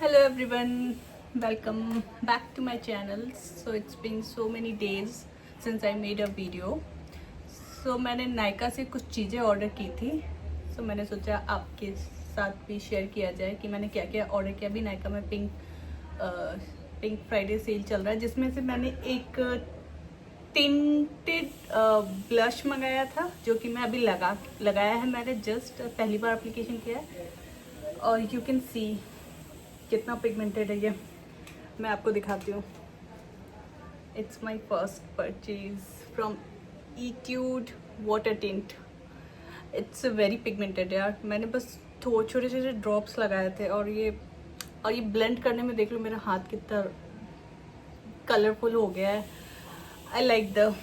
Hello everyone, welcome back to my channel. So it's been so many days since I made a video. So मैंने नायका से कुछ चीज़ें order की थी. So मैंने सोचा आपके साथ भी शेयर किया जाए कि मैंने क्या क्या ऑर्डर किया. अभी नायका में पिंक फ्राइडे सेल चल रहा है, जिसमें से मैंने एक टिंटेड ब्लश मंगाया था, जो कि मैं अभी लगाया है. मैंने जस्ट पहली बार एप्लीकेशन किया है और यू कैन सी कितना पिगमेंटेड है ये. मैं आपको दिखाती हूँ. It's my first purchase from Etude water tint. It's very pigmented यार. मैंने बस छोटे छोटे ड्रॉप्स लगाए थे और ये ब्लेंड करने में देख लो मेरा हाथ कितना कलरफुल हो गया है. I like the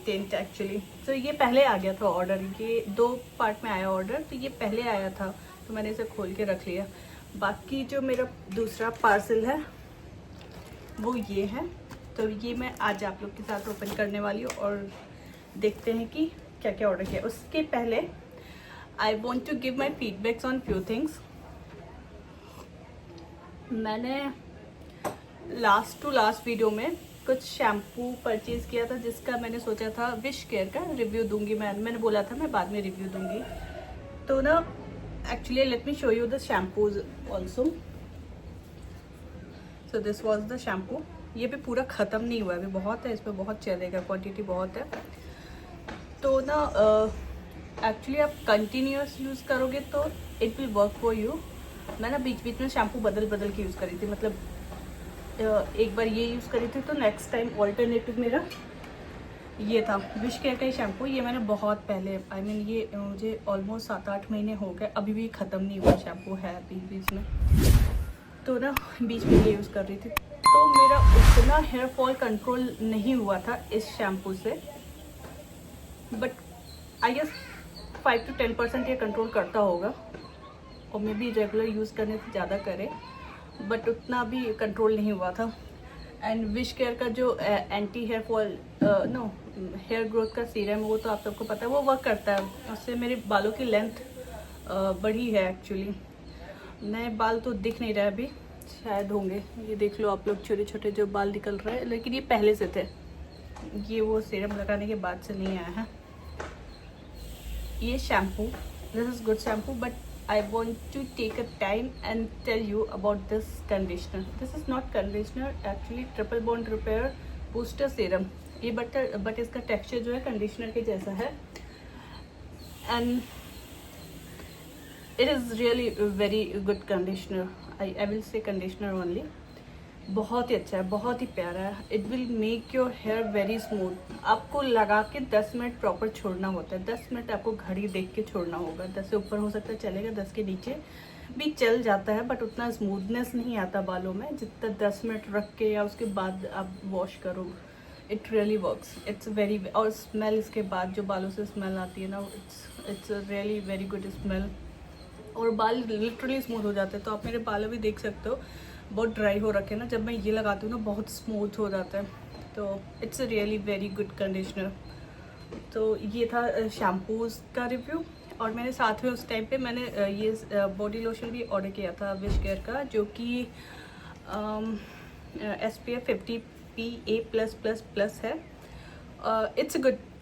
tint actually. तो ये पहले आ गया था ऑर्डर. ये 2 पार्ट में आया ऑर्डर, तो ये पहले आया था तो मैंने इसे खोल के रख लिया. बाकी जो मेरा दूसरा पार्सल है वो ये है. तो ये मैं आज आप लोग के साथ ओपन करने वाली हूँ और देखते हैं कि क्या क्या ऑर्डर किया. उसके पहले I want to give my feedbacks on few things. मैंने लास्ट वीडियो में कुछ शैम्पू परचेज़ किया था, जिसका मैंने सोचा था विश केयर का रिव्यू दूंगी. मैंने बोला था मैं बाद में रिव्यू दूंगी. तो ना actually let me show you the shampoos also. So this was the shampoo. ये भी पूरा ख़त्म नहीं हुआ है, अभी बहुत है इसमें, बहुत चलेगा, क्वांटिटी बहुत है. तो ना एक्चुअली आप कंटिन्यूस यूज़ करोगे तो it will work for you. मैं ना बीच में शैम्पू बदल के यूज़ करी थी. मतलब एक बार ये यूज़ करी थी तो नेक्स्ट टाइम ऑल्टरनेटिव मेरा ये था विश केयर का ही शैम्पू. ये मैंने बहुत पहले ये मुझे ऑलमोस्ट 7-8 महीने हो गए, अभी भी ख़त्म नहीं हुआ शैम्पू है बीच में. तो ना बीच में ये यूज़ कर रही थी तो मेरा उतना हेयर फॉल कंट्रोल नहीं हुआ था इस शैम्पू से. बट आई गेस 5 to 10% ये कंट्रोल करता होगा, और मे बी रेगुलर यूज़ करने से ज़्यादा करे, बट उतना भी कंट्रोल नहीं हुआ था. एंड विश केयर का जो anti hair fall hair growth का सीरम, वो तो आप सबको पता है वो वर्क करता है. उससे मेरे बालों की लेंथ बढ़ी है एक्चुअली. नए बाल तो दिख नहीं रहे अभी, शायद होंगे. ये देख लो आप लोग, छोटे छोटे जो बाल निकल रहे हैं, लेकिन ये पहले से थे. ये वो सीरम लगाने के बाद से नहीं आया है. ये shampoo, this is good shampoo, but I want to take a time and tell you about this conditioner. This is not conditioner, actually triple bond repair booster serum. ये बट इसका टेक्सचर जो है कंडीशनर के जैसा है. And it is really very good conditioner. I will say conditioner only. बहुत ही अच्छा है, बहुत ही प्यारा है. It will make your hair very smooth. आपको लगा के 10 मिनट प्रॉपर छोड़ना होता है. 10 मिनट आपको घड़ी देख के छोड़ना होगा. 10 से ऊपर हो सकता है चलेगा, 10 के नीचे भी चल जाता है, बट उतना स्मूथनेस नहीं आता बालों में जितना 10 मिनट रख के या उसके बाद आप वॉश करो. It really works. It's very. और स्मेल इसके बाद जो बालों से स्मेल आती है ना, it's really very good smell. और बाल लिटरली स्मूथ हो जाते हैं. तो आप मेरे बाल भी देख सकते हो, बहुत ड्राई हो रखे ना, जब मैं ये लगाती हूँ ना बहुत स्मूथ हो जाता है. तो it's really very good conditioner. तो ये था शैम्पूज़ का रिव्यू. और मैंने साथ में उस टाइम पे मैंने ये बॉडी लोशन भी ऑर्डर किया था विश केयर का, जो कि SPF 50 PA+++ है. It's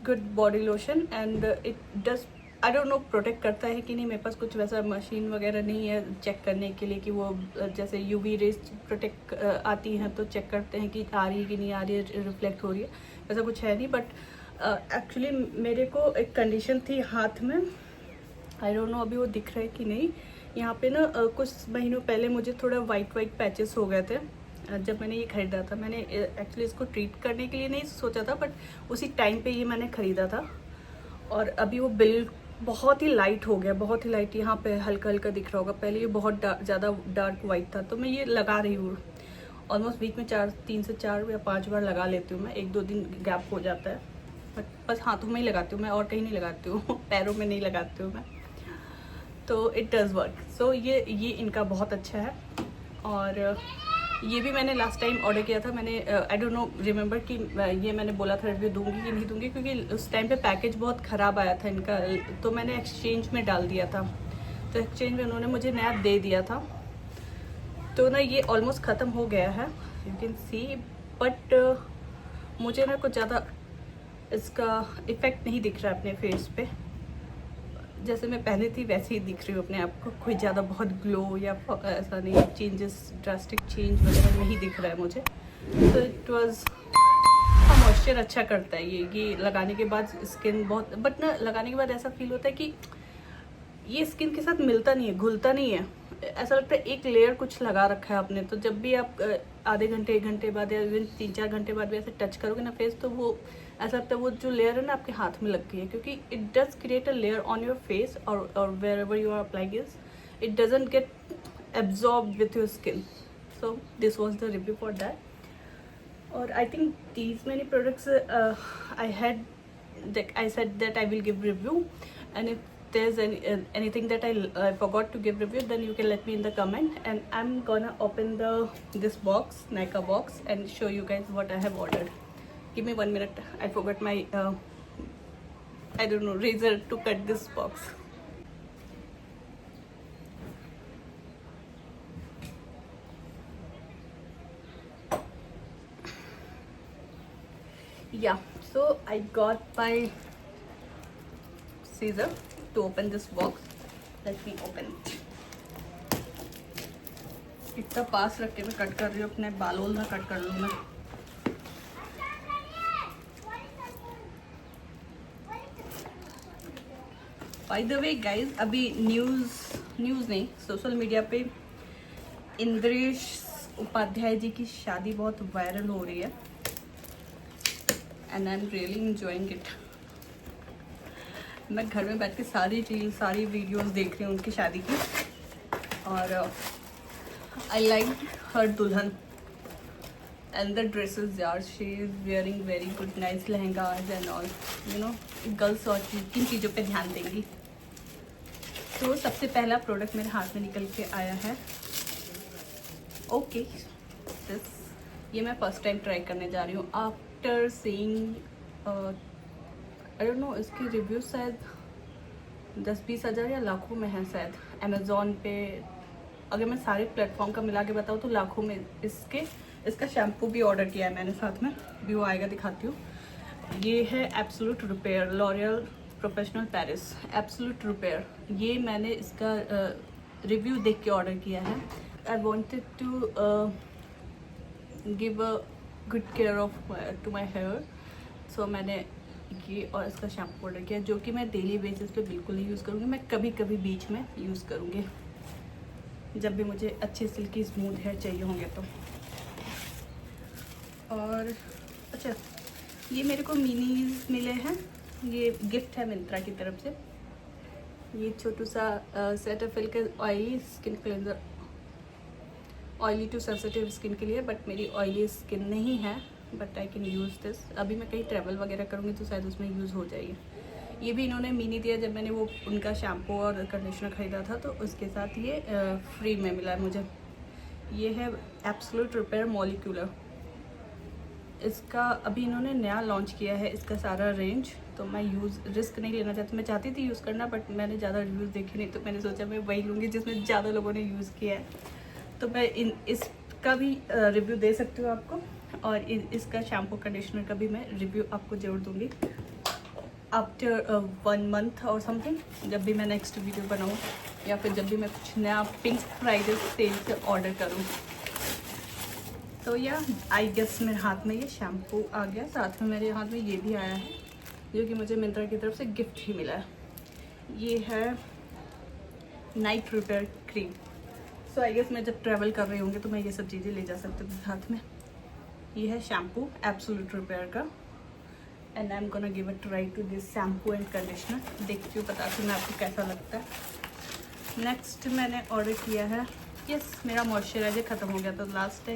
good body lotion and it does, I don't know protect करता है कि नहीं. मेरे पास कुछ वैसा मशीन वगैरह नहीं है चेक करने के लिए कि वो जैसे UV रेज प्रोटेक्ट आती हैं तो चेक करते हैं कि आ रही है कि नहीं आ रही है, रिफ्लेक्ट हो रही है. वैसा कुछ है नहीं. बट एक्चुअली मेरे को एक कंडीशन थी हाथ में, आई डोंट नो अभी वो दिख रहा है कि नहीं. यहाँ पे ना कुछ महीनों पहले मुझे थोड़ा वाइट पैचेस हो गए थे जब मैंने ये ख़रीदा था. मैंने एक्चुअली इसको ट्रीट करने के लिए नहीं सोचा था, बट उसी टाइम पे ये मैंने ख़रीदा था. और अभी वो बिल बहुत ही लाइट हो गया, बहुत ही लाइट. यहाँ पे हल्का हल्का दिख रहा होगा. पहले ये बहुत ज़्यादा डार्क वाइट था. तो मैं ये लगा रही हूँ ऑलमोस्ट वीक में 3 से 4 या 5 बार लगा लेती हूँ मैं. 1-2 दिन गैप हो जाता है, बट बस हाथों में ही लगाती हूँ मैं, और कहीं नहीं लगाती हूँ. पैरों में नहीं लगाती हूँ मैं. तो इट डज़ वर्क. सो ये इनका बहुत अच्छा है. और ये भी मैंने लास्ट टाइम ऑर्डर किया था. मैंने आई डोंट नो रिमेंबर कि ये मैंने बोला था रिव्यू दूंगी कि नहीं दूंगी, क्योंकि उस टाइम पे पैकेज बहुत ख़राब आया था इनका. तो मैंने एक्सचेंज में डाल दिया था. तो एक्सचेंज में उन्होंने मुझे नया दे दिया था. तो ना ये ऑलमोस्ट ख़त्म हो गया है, यू कैन सी, बट मुझे ना कुछ ज़्यादा इसका इफ़ेक्ट नहीं दिख रहा है अपने फेस पे। जैसे मैं पहले थी वैसे ही दिख रही हूँ अपने आप को, कोई ज़्यादा बहुत ग्लो या ऐसा नहीं, चेंजेस, ड्रास्टिक चेंज वगैरह नहीं दिख रहा है मुझे। तो इट वाज, हाँ मॉइस्चर अच्छा करता है ये लगाने के बाद स्किन बहुत, बट ना लगाने के बाद ऐसा फील होता है कि ये स्किन के साथ मिलता नहीं है, घुलता नहीं है, ऐसा लगता है एक लेयर कुछ लगा रखा है आपने। तो जब भी आप आधे घंटे 1 घंटे बाद या इवन 3-4 घंटे बाद भी ऐसे टच करोगे ना फेस, तो वो ऐसा लगता है वो जो लेयर है ना आपके हाथ में लग गई है, क्योंकि it does create a layer on your face और wherever you are applying this, it doesn't get absorb with your skin. So this was the review for that. Or I think these many products I had, that I said that I will give review, and if there's anything that I forgot to give review, then you can let me in the comment, and I'm gonna open this box, Nykaa box, and show you guys what I have ordered. Give me 1 minute, I forgot my I don't know, razor to cut this box. Yeah, so I got my scissor to open this box. Let me open it. इतना पास रख के मैं cut कर रही हूँ, अपने बाल ना कट कर लूँ मैं। बाय द वे गाइज, अभी न्यूज़ नहीं, सोशल मीडिया पे इंद्रेश उपाध्याय जी की शादी बहुत वायरल हो रही है, and I am really enjoying it. मैं घर में बैठ के सारी वीडियोस देख रही हूँ उनकी शादी की, और आई लाइक हर दुल्हन एंड द ड्रेसेस यार, she is wearing very good nice lehengas and all, you know, girls और किन चीज़ों पे ध्यान देंगी। तो सबसे पहला प्रोडक्ट मेरे हाथ में निकल के आया है, ओके दिस, ये मैं फर्स्ट टाइम ट्राई करने जा रही हूँ after seeing, I don't know, इसकी रिव्यू शायद 10-20 हज़ार या लाखों में है शायद अमेज़ॉन पे। अगर मैं सारे प्लेटफॉर्म का मिला के बताऊँ तो लाखों में। इसका शैम्पू भी ऑर्डर किया है मैंने साथ में, भी वो आएगा, दिखाती हूँ। ये है absolute repair, L'Oreal professional Paris absolute repair. ये मैंने इसका रिव्यू देख के ऑर्डर किया है। I wanted to give a good care of to my hair, so मैंने ये और इसका शैम्पू ऑर्डर किया, जो कि मैं डेली बेसिस पे बिल्कुल नहीं यूज़ करूँगी, मैं कभी कभी बीच में यूज़ करूँगी जब भी मुझे अच्छे सिल्की स्मूथ हेयर चाहिए होंगे तो। और अच्छा, ये मेरे को मिनीज मिले हैं, ये गिफ्ट है मिंत्रा की तरफ से। ये छोटू सा सेटाफिल का oily skin cleanser, oily to sensitive skin के लिए, बट मेरी ऑयली स्किन नहीं है, but I can use this. अभी मैं कहीं ट्रैवल वगैरह करूँगी तो शायद उसमें यूज़ हो जाएगी। ये भी इन्होंने मिनी दिया, जब मैंने वो उनका शैम्पू और कंडीशनर ख़रीदा था तो उसके साथ ये फ्री में मिला है मुझे। ये है एब्सोल्यूट रिपेयर मॉलिक्यूलर, इसका अभी इन्होंने नया लॉन्च किया है इसका सारा रेंज, तो मैं रिस्क नहीं लेना चाहती। मैं चाहती थी यूज़ करना, बट मैंने ज़्यादा रिव्यूज़ देखे नहीं, तो मैंने सोचा मैं वही लूँगी जिसमें ज़्यादा लोगों ने यूज़ किया है। तो मैं इसका भी रिव्यू दे सकती हूँ आपको, और इसका शैम्पू कंडीशनर का भी मैं रिव्यू आपको ज़रूर दूँगी आफ्टर 1 मंथ और समथिंग, जब भी मैं नेक्स्ट वीडियो बनाऊँ, या फिर जब भी मैं कुछ नया पिंक फ्राइडे सेल से ऑर्डर करूँ। तो या आई गेस मेरे हाथ में ये शैम्पू आ गया, साथ में मेरे हाथ में ये भी आया है, जो कि मुझे मिंत्रा की तरफ से गिफ्ट ही मिला है। ये है night repair cream. So I guess मैं जब ट्रैवल कर रही होंगी तो मैं ये सब चीज़ें ले जा सकती हूँ साथ में। ये है शैम्पू एब्सोल्यूट रिपेयर का, and I am gonna give a try to this shampoo and conditioner. देखती हूँ, बताती हूँ मैं आपको कैसा लगता है। नेक्स्ट मैंने ऑर्डर किया है, यस मेरा मॉइस्चराइजर ख़त्म हो गया था। लास्ट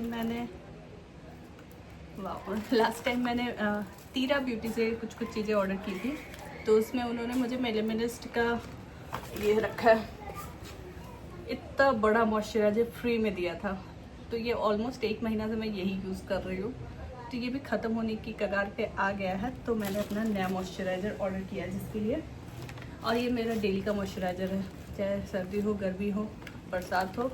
टाइम मैंने तीरा ब्यूटी से कुछ चीज़ें ऑर्डर की थी, तो उसमें उन्होंने मुझे मिनिमलिस्ट का ये रखा है, इतना बड़ा मॉइस्चराइजर फ्री में दिया था। तो ये ऑलमोस्ट 1 महीना से मैं यही यूज़ कर रही हूँ, तो ये भी ख़त्म होने की कगार पे आ गया है। तो मैंने अपना नया मॉइस्चराइज़र ऑर्डर किया जिसके लिए, और ये मेरा डेली का मॉइस्चराइज़र है, चाहे सर्दी हो, गर्मी हो, बरसात हो,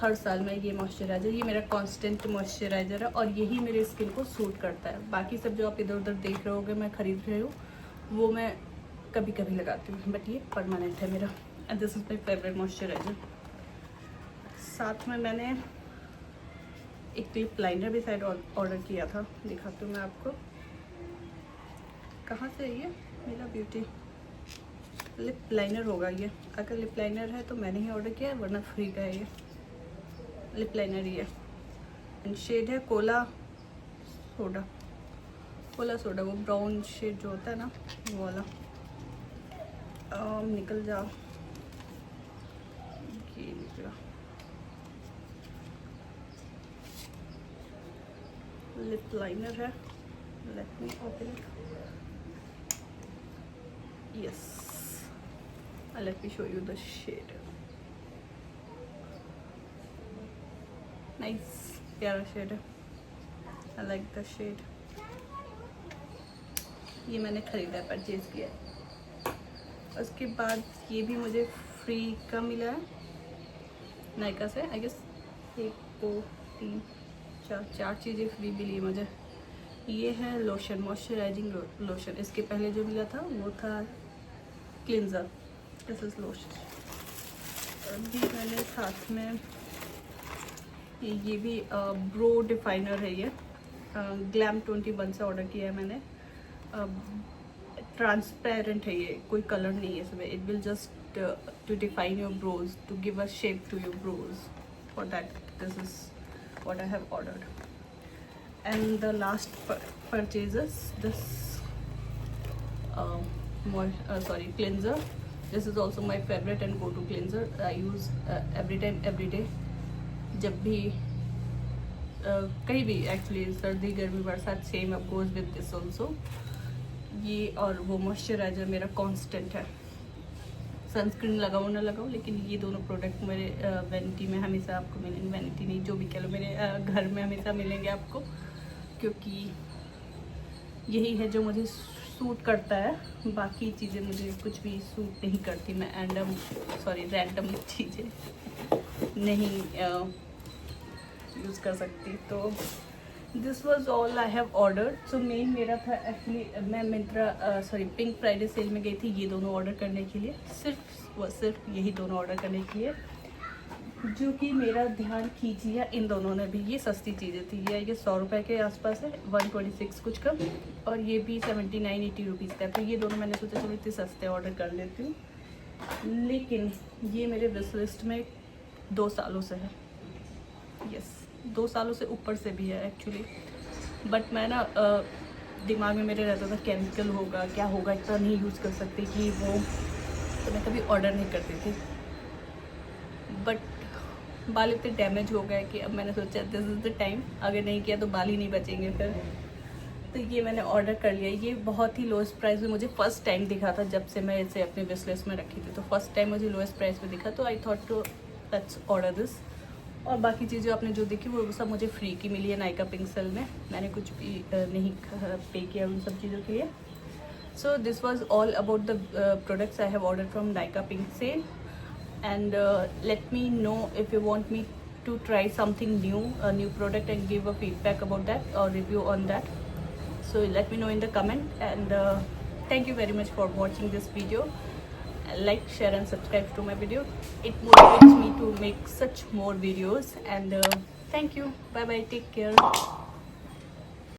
हर साल मैं ये मॉइस्चराइज़र, ये मेरा कांस्टेंट मॉइस्चराइज़र है और यही मेरे स्किन को सूट करता है। बाकी सब जो आप इधर उधर देख रहे होगे मैं ख़रीद रही हूँ वो मैं कभी कभी लगाती हूँ, बट ये परमानेंट है मेरा and this is my favourite moisturiser. साथ में मैंने एक लिप लाइनर भी शायद ऑर्डर किया था, दिखाती हूँ मैं आपको। कहाँ से है ये? मेरा ब्यूटी लिप लाइनर होगा ये। अगर लिप लाइनर है तो मैंने ही ऑर्डर किया है, वरना फ्री का है ये लिप लाइनर ही है। एंड शेड है कोला सोडा, कोला सोडा, वो ब्राउन शेड जो होता है ना वो वाला। निकल जाओ, ये निकला। लिप लाइनर है, let me open it. Yes, let me show you the shade. Nice, प्यारा शेड है। I like the shade. ये मैंने खरीदा है, परचेज किया है। उसके बाद ये भी मुझे फ्री का मिला है नायका से, आई गेस 1 2 3 4 चीज़ें फ्री मिली मुझे। ये है लोशन, मॉइस्चराइजिंग लोशन। इसके पहले जो मिला था वो था क्लिंजर, दिस इज लोशन। अभी मैंने साथ में ये भी ब्रो डिफाइनर है, ये ग्लैम 21 से ऑर्डर किया है मैंने। ट्रांसपेरेंट है ये, कोई कलर नहीं है इसमें। It will just to define your brows, to give a shape to your brows. For that this is what I have ordered. And the last purchases, this cleanser. This is also my favorite and go to cleanser. I use every time, every day. जब भी कहीं भी actually, सर्दी गर्मी बरसात, same अब goes with this also. ये और वो मॉइस्चराइज़र मेरा कांस्टेंट है। सनस्क्रीन लगाऊँ ना लगाऊँ, लेकिन ये दोनों प्रोडक्ट मेरे वैनिटी में हमेशा आपको मिलेंगे। वैनिटी नहीं, जो भी कह लो, मेरे घर में हमेशा मिलेंगे आपको, क्योंकि यही है जो मुझे सूट करता है। बाकी चीज़ें मुझे कुछ भी सूट नहीं करती। मैं रैंडम चीज़ें नहीं यूज़ कर सकती। तो this was all I have ordered. So main मेरा था एक्चुअली, मैं पिंक फ्राइडे सेल में गई थी ये दोनों ऑर्डर करने के लिए, सिर्फ यही दोनों ऑर्डर करने के लिए, जो कि मेरा ध्यान खींच लिया इन दोनों ने भी। ये सस्ती चीज़ें थी, ये 100 रुपये के आसपास है, 126 कुछ का, और ये भी 79-80 रुपीज़ का। तो ये दोनों मैंने सोचा चलो इतने सस्ते ऑर्डर कर लेती हूँ, लेकिन ये मेरे विश लिस्ट में 2 सालों से है। यस, 2 सालों से ऊपर से भी है एक्चुअली। बट मैं ना दिमाग में मेरे रहता था केमिकल होगा, क्या होगा, इतना नहीं यूज़ कर सकती कि वो, तो मैं कभी ऑर्डर नहीं करती थी। बट बाल इतने डैमेज हो गए कि अब मैंने सोचा दिस इज़ द टाइम, अगर नहीं किया तो बाल ही नहीं बचेंगे फिर। तो ये मैंने ऑर्डर कर लिया। ये बहुत ही लोएस्ट प्राइस में मुझे फर्स्ट टाइम दिखा था, जब से मैं इसे अपने विश लिस्ट में रखी थी। तो फर्स्ट टाइम मुझे लोएस्ट प्राइस में दिखा, तो I thought to let's order this. और बाकी चीज़ें आपने जो देखी वो सब मुझे फ्री की मिली है नायका पिंक सेल में। मैंने कुछ भी नहीं पे किया उन सब चीज़ों के लिए। सो this was all about the products I have order from Nykaa pink cell. And let me know if you want me to try something new, a new product, and give a feedback about that or review on that. So let me know in the comment. And thank you very much for watching this video. Like, share and subscribe to my video. It motivates me to make such more videos. And thank you. Bye bye, take care.